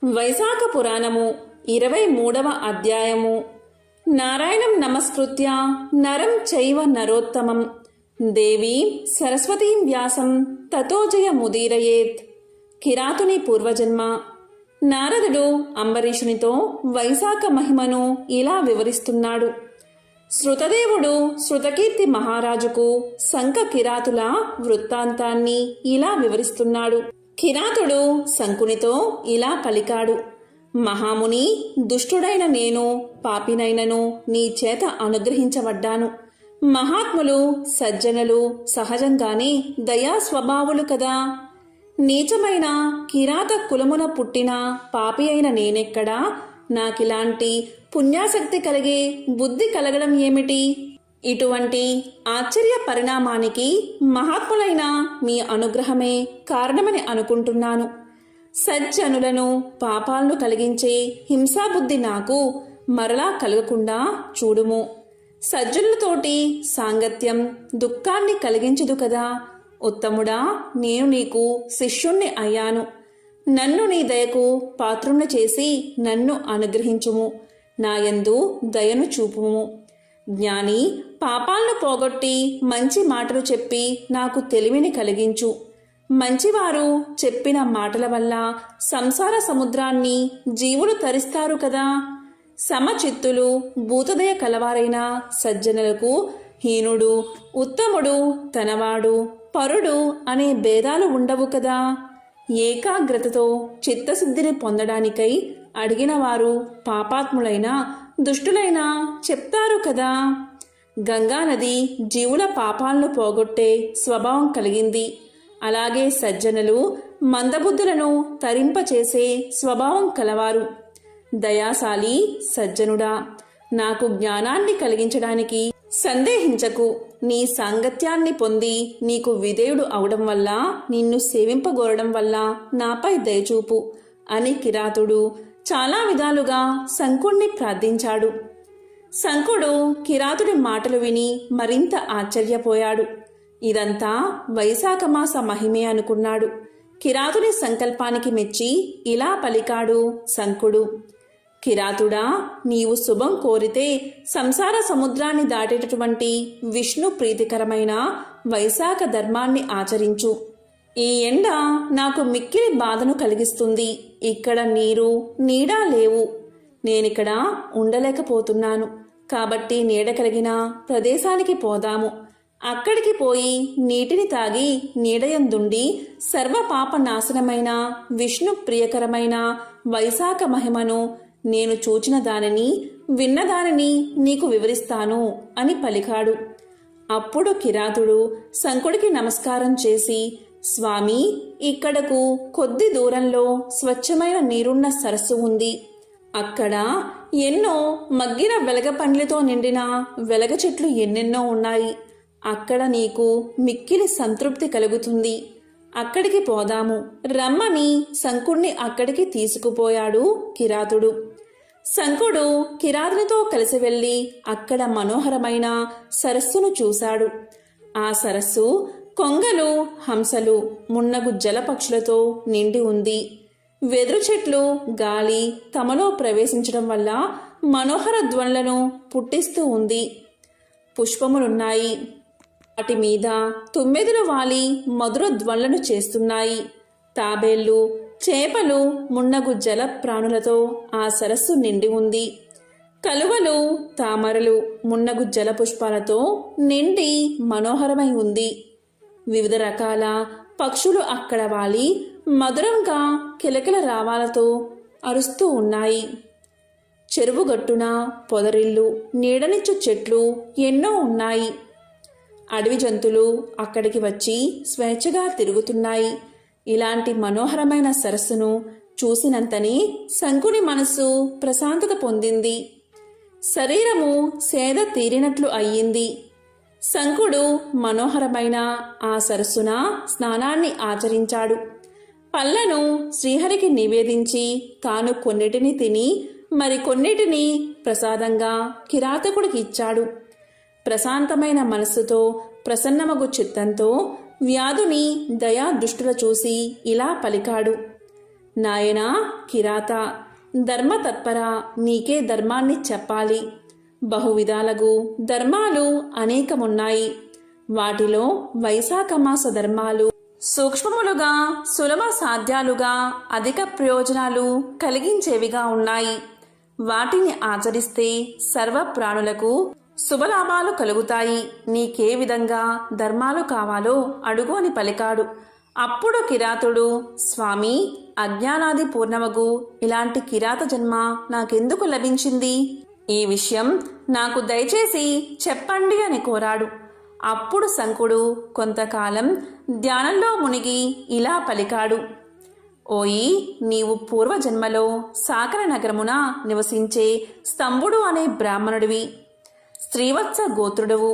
వైశాఖ పురాణము 23వ అధ్యాయము. నారాయణం నమస్కృత్య నరం చైవ నరోత్తమం దేవీం సరస్వతీం వ్యాసం తతో జయముదీరయేత్. కిరాతుని పూర్వజన్మ. నారదుడు అంబరీషునితో వైశాఖ మహిమను ఇలా వివరిస్తున్నాడు. శృతదేవుడు శృతకీర్తి మహారాజుకు శంఖ కిరాతుల వృత్తాంతాన్ని ఇలా వివరిస్తున్నాడు. కిరాతుడు శంకునితో ఇలా పలికాడు. మహాముని, దుష్టుడైన నేను పాపినైనను నీ చేత అనుగ్రహించబడ్డాను. మహాత్ములు సజ్జనులు సహజంగానే దయా స్వభావులు కదా. నీచమైన కిరాత కులమున పుట్టిన పాపి అయిన నేనెక్కడా? నాకిలాంటి పుణ్యాసక్తి కలిగే బుద్ధి కలగడం ఏమిటి? ఇటువంటి ఆశ్చర్య పరిణామానికి మహాత్ములైన మీ అనుగ్రహమే కారణమని అనుకుంటున్నాను. సజ్జనులను పాపాలను కలిగించే హింసాబుద్ధి నాకు మరలా కలగకుండా చూడుము. సజ్జనులతోటి సాంగత్యం దుఃఖాన్ని కలిగించదు కదా. ఉత్తముడా, నేను నీకు శిష్యుణ్ణి అయ్యాను. నన్ను నీ దయకు పాత్రుణ్ణి చేసి నన్ను అనుగ్రహించుము. నాయందు దయను చూపుము. జ్ఞాని, పాపాలను పోగొట్టి మంచి మాటలు చెప్పి నాకు తెలివిని కలిగించు. మంచివారు చెప్పిన మాటల వల్ల సంసార సముద్రాన్ని జీవులు తరిస్తారు కదా. సమచిత్తులు భూతదయ కలవారైన సజ్జనులకు హీనుడు, ఉత్తముడు, తనవాడు, పరుడు అనే భేదాలు ఉండవు కదా. ఏకాగ్రతతో చిత్తశుద్ధిని పొందడానికై అడిగిన వారు పాపాత్ములైన దుష్టులైనా చెప్తారు కదా. గంగానది జీవుల పాపాలను పోగొట్టే స్వభావం కలిగింది. అలాగే సజ్జనులు మందబుద్ధులను తరింపచేసే స్వభావం కలవారు. దయాశాలి సజ్జనుడా, నాకు జ్ఞానాన్ని కలిగించడానికి సందేహించకు. నీ సాంగత్యాన్ని పొంది నీకు విధేయుడు అవడం వల్ల, నిన్ను సేవింపగోరడం వల్ల నాపై దయచూపు అని కిరాతుడు చాలా విధాలుగా శంకుణ్ణి ప్రార్థించాడు. శంకుడు కిరాతుడి మాటలు విని మరింత ఆశ్చర్యపోయాడు. ఇదంతా వైశాఖమాస మహిమే అనుకున్నాడు. కిరాతుడి సంకల్పానికి మెచ్చి ఇలా పలికాడు శంకుడు. కిరాతుడా, నీవు శుభం కోరితే సంసార సముద్రాన్ని దాటేటటువంటి విష్ణు ప్రీతికరమైన వైశాఖ ధర్మాన్ని ఆచరించు. ఈ ఎండ నాకు మిక్కిలి బాధను కలిగిస్తుంది. ఇక్కడ నీరు నీడా లేవు. నేనిక్కడ ఉండలేకపోతున్నాను. కాబట్టి నీడ కలిగిన ప్రదేశానికి పోదాము. అక్కడికి పోయి నీటిని తాగి నీడయందుండి సర్వపాప నాశనమైన విష్ణు ప్రియకరమైన వైశాఖ మహిమను, నేను చూచిన దానిని విన్నదానిని నీకు వివరిస్తాను అని పలికాడు. అప్పుడు కిరాతుడు శంకుడికి నమస్కారం చేసి, స్వామి, ఇక్కడకు కొద్ది దూరంలో స్వచ్ఛమైన నీరున్న సరస్సు ఉంది. అక్కడ ఎన్నో మగ్గిన వెలగ పండ్లతో నిండిన వెలగ చెట్లు ఎన్నెన్నో ఉన్నాయి. అక్కడ నీకు మిక్కిలి సంతృప్తి కలుగుతుంది. అక్కడికి పోదాము రమ్మని శంకుణ్ణి అక్కడికి తీసుకుపోయాడు కిరాతుడు. శంకుడు కిరాతునితో కలిసి వెళ్ళి అక్కడ మనోహరమైన సరస్సును చూశాడు. ఆ సరస్సు కొంగలు, హంసలు, మున్నగు జలపక్షులతో నిండి ఉంది. వెదురు చెట్లు గాలి తమలో ప్రవేశించడం వల్ల మనోహర ధ్వనులను పుట్టిస్తూ ఉంది. పుష్పములున్నాయి. వాటి మీద తుమ్మెదలు వాలి మధుర ధ్వనులను చేస్తున్నాయి. తాబేళ్లు, చేపలు, మున్నగు జల ప్రాణులతో ఆ సరస్సు నిండి ఉంది. కలువలు, తామరలు, మున్నగు జల పుష్పాలతో నిండి మనోహరమై ఉంది. వివిధ రకాల పక్షులు అక్కడ వాలి మధురంగా కిలకిల రావాలతో అరుస్తూ ఉన్నాయి. చెరువు గట్టున పొదరిల్లు, నీడనిచ్చు చెట్లు ఎన్నో ఉన్నాయి. అడవి జంతువులు అక్కడికి వచ్చి స్వేచ్ఛగా తిరుగుతున్నాయి. ఇలాంటి మనోహరమైన సరస్సును చూసినంతనే శంకుని మనసు ప్రశాంతత పొందింది. శరీరము సేద తీరినట్లు అయ్యింది. శంకుడు మనోహరమైన ఆ సరస్సున స్నానాన్ని ఆచరించాడు. పళ్లను శ్రీహరికి నివేదించి తాను కొన్నిటిని తిని మరికొన్నిటిని ప్రసాదంగా కిరాతకుడికి ఇచ్చాడు. ప్రశాంతమైన మనస్సుతో ప్రసన్నమగు చిత్తంతో వ్యాధుని దయా దృష్టుల చూసి ఇలా పలికాడు. నాయనా కిరాత, ధర్మతత్పర, నీకే ధర్మాన్ని చెప్పాలి. బహువిధాలగు ధర్మాలు అనేకమున్నాయి. వాటిలో వైశాఖ మాస ధర్మాలు సూక్ష్మములుగా, సులభ సాధ్యాలుగా, అధిక ప్రయోజనాలు కలిగించేవిగా ఉన్నాయి. వాటిని ఆచరిస్తే సర్వ ప్రాణులకు శుభలాభాలు కలుగుతాయి. నీకే విధంగా ధర్మాలు కావాలో అడుగు అని పలికాడు. అప్పుడు కిరాతుడు, స్వామి, అజ్ఞానాది పూర్ణమగు ఇలాంటి కిరాత జన్మ నాకెందుకు లభించింది? ఈ విషయం నాకు దయచేసి చెప్పండి అని కోరాడు. అప్పుడు శంకుడు కొంతకాలం ధ్యానంలో మునిగి ఇలా పలికాడు. ఓయి, నీవు పూర్వజన్మలో సాకర నగరమున నివసించే స్తంభుడు అనే బ్రాహ్మణుడివి. స్త్రీవత్స గోత్రుడవు.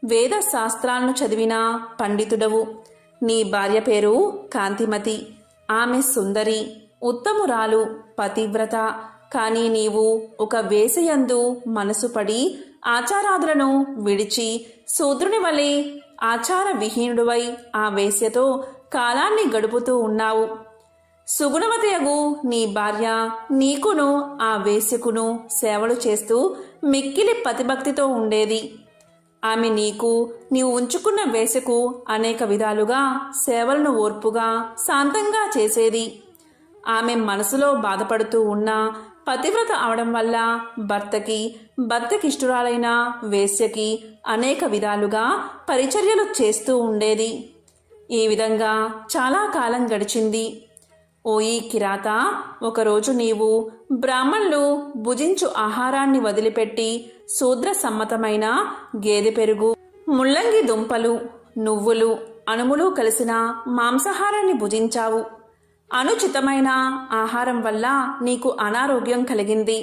వేద శాస్త్రాలను చదివిన పండితుడవు. నీ భార్య పేరు కాంతిమతి. ఆమె సుందరి, ఉత్తమురాలు, పతివ్రత. కానీ నీవు ఒక వేశ్యయందు మనసు పడి ఆచారాదులను విడిచి శూద్రుని వలె ఆచార విహీనుడివై ఆ వేశ్యతో కాలాన్ని గడుపుతూ ఉన్నావు. సుగుణవతయగు నీ భార్య నీకును ఆ వేశ్యకును సేవలు చేస్తూ మిక్కిలి పతిభక్తితో ఉండేది. ఆమె నీవు ఉంచుకున్న వేశ్యకు అనేక విధాలుగా సేవలను ఓర్పుగా, శాంతంగా చేసేది. ఆమె మనసులో బాధపడుతూ ఉన్న పతివ్రత అవడం వల్ల భర్తకిష్టురాలైన వేశ్యకి అనేక విధాలుగా పరిచర్యలు చేస్తూ ఉండేది. ఈ విధంగా చాలా కాలం గడిచింది. ఓయి కిరాత, ఒకరోజు నీవు బ్రాహ్మణులు భుజించు ఆహారాన్ని వదిలిపెట్టి శూద్ర సమ్మతమైన గేదె పెరుగు, ముల్లంగి దుంపలు, నువ్వులు, అనుములు కలిసిన మాంసాహారాన్ని భుజించావు. అనుచితమైన ఆహారం వల్ల నీకు అనారోగ్యం కలిగింది.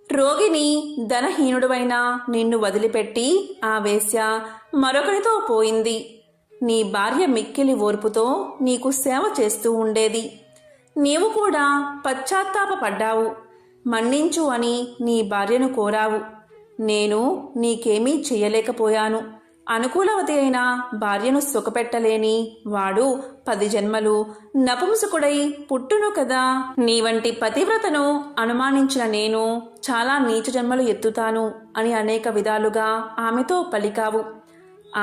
రోగిని, ధనహీనుడువైన నిన్ను వదిలిపెట్టి ఆ వేశ్య మరొకరితో పోయింది. నీ భార్య మిక్కిలి ఓర్పుతో నీకు సేవ చేస్తూ ఉండేది. నీవు కూడా పశ్చాత్తాపపడ్డావు. మన్నించు అని నీ భార్యను కోరావు. నేను నీకేమీ చెయ్యలేకపోయాను. అనుకూలవతి అయిన భార్యను సుఖపెట్టలేని వాడు 10 జన్మలు నపుంసకుడై పుట్టును కదా. నీ వంటి పతివ్రతను అనుమానించిన నేను చాలా నీచ జన్మలు ఎత్తుతాను అని అనేక విధాలుగా ఆమెతో పలికావు.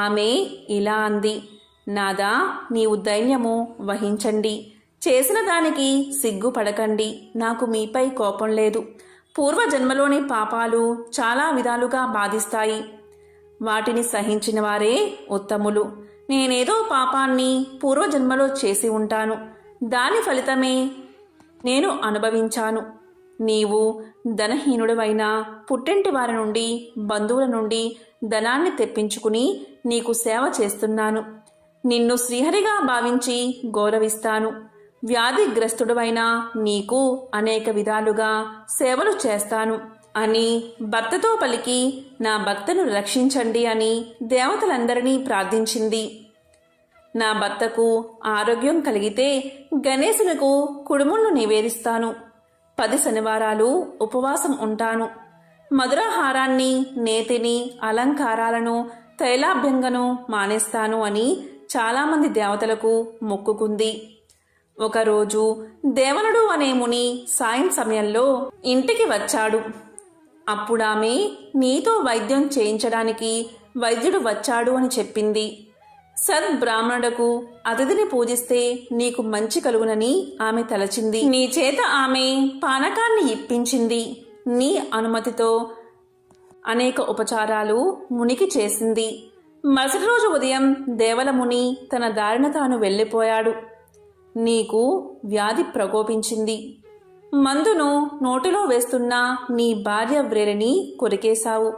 ఆమె ఇలా అంది, నాదా, నీవు దైన్యము వహించండి. చేసిన దానికి సిగ్గుపడకండి. నాకు మీపై కోపం లేదు. పూర్వజన్మలోని పాపాలు చాలా విధాలుగా బాధిస్తాయి. వాటిని సహించిన వారే ఉత్తములు. నేనేదో పాపాన్ని పూర్వజన్మలో చేసి ఉంటాను. దాని ఫలితమే నేను అనుభవించాను. నీవు ధనహీనుడవైన పుట్టింటి వారి నుండి, బంధువుల నుండి ధనాన్ని తెప్పించుకుని నీకు సేవ చేస్తున్నాను. నిన్ను శ్రీహరిగా భావించి గౌరవిస్తాను. వ్యాధిగ్రస్తుడవైన నీకు అనేక విధాలుగా సేవలు చేస్తాను అని భర్తతో పలికి నా భర్తను రక్షించండి అని దేవతలందరినీ ప్రార్థించింది. నా భర్తకు ఆరోగ్యం కలిగితే గణేశునకు కుడుములను నివేదిస్తాను. 10 శనివారాలు ఉపవాసం ఉంటాను. మధురాహారాన్ని, నేతిని, అలంకారాలను, తైలాభ్యంగను మానేస్తాను అని చాలామంది దేవతలకు మొక్కుకుంది. ఒకరోజు దేవనుడు అనే ముని సాయం సమయంలో ఇంటికి వచ్చాడు. అప్పుడామె నీతో వైద్యం చేయించడానికి వైద్యుడు వచ్చాడు అని చెప్పింది. సద్బ్రాహ్మణుడకు అతిథిని పూజిస్తే నీకు మంచి కలుగునని ఆమె తలచింది. నీ చేత ఆమె పానకాన్ని ఇప్పించింది. నీ అనుమతితో అనేక ఉపచారాలు మునికి చేసింది. మరుసటి రోజు ఉదయం దేవలముని తన దారిన తాను వెళ్ళిపోయాడు. నీకు వ్యాధి ప్రకోపించింది. మందును నోటిలో వేస్తున్న నీ భార్య వ్రేలిని కొరికేశావు.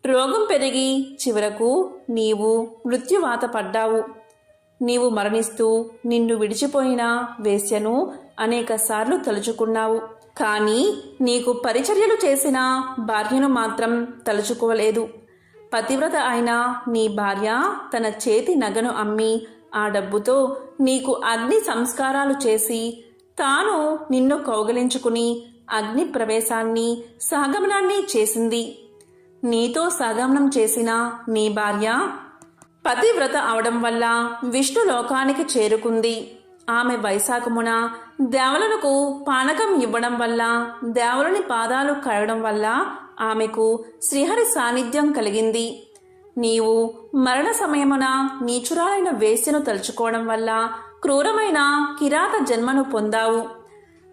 రోగం పెరిగి చివరకు నీవు మృత్యువాత పడ్డావు. నీవు మరణిస్తూ నిన్ను విడిచిపోయిన వేశ్యను అనేకసార్లు తలుచుకున్నావు. కానీ నీకు పరిచర్యలు చేసిన భార్యను మాత్రం తలుచుకోలేదు. పతివ్రత అయిన నీ భార్య తన చేతి నగను అమ్మి ఆ డబ్బుతో నీకు అగ్ని సంస్కారాలు చేసి తాను నిన్ను కౌగలించుకుని అగ్ని ప్రవేశాన్ని, సహగమనాన్ని చేసింది. నీతో సహగమనం చేసిన నీ భార్య పతివ్రత అవడం వల్ల విష్ణు లోకానికి చేరుకుంది. ఆమె వైశాఖమున దేవలలకు పానకం ఇవ్వడం వల్ల, దేవలుని పాదాలు కడగడం వల్ల ఆమెకు శ్రీహరి సాన్నిధ్యం కలిగింది. నీవు మరణ సమయమున నీచురాలైన వేశ్యను తలుచుకోవడం వల్ల క్రూరమైన కిరాత జన్మను పొందావు.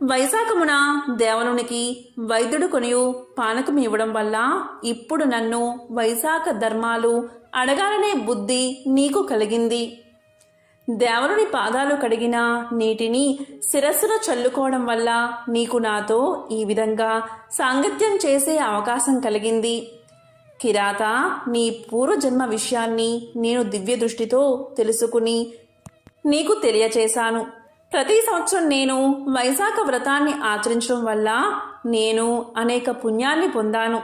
వైశాఖమున దేవలునికి వైద్యుడు కొనియు పానకం ఇవ్వడం వల్ల ఇప్పుడు నన్ను వైశాఖ ధర్మాలు అడగాలనే బుద్ధి నీకు కలిగింది. దేవరుని పాదాలు కడిగిన నీటిని శిరస్సును చల్లుకోవడం వల్ల నీకు నాతో ఈ విధంగా సాంగత్యం చేసే అవకాశం కలిగింది. కిరాత, నీ పూర్వజన్మ విషయాన్ని నేను దివ్య దృష్టితో తెలుసుకుని నీకు తెలియచేశాను. ప్రతి సంవత్సరం నేను వైశాఖ వ్రతాన్ని ఆచరించడం వల్ల నేను అనేక పుణ్యాన్ని పొందాను.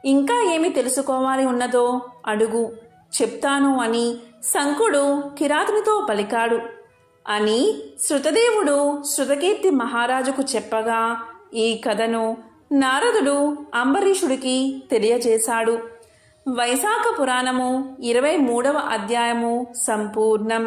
ఇంకా ఏమి తెలుసుకోవాలి ఉన్నదో అడుగు, చెప్తాను అని శంఖుడు కిరాతునితో పలికాడు అని శృతదేవుడు శృతకీర్తి మహారాజుకు చెప్పగా ఈ కథను నారదుడు అంబరీషుడికి తెలియజేశాడు. వైశాఖ పురాణము 23వ అధ్యాయము సంపూర్ణం.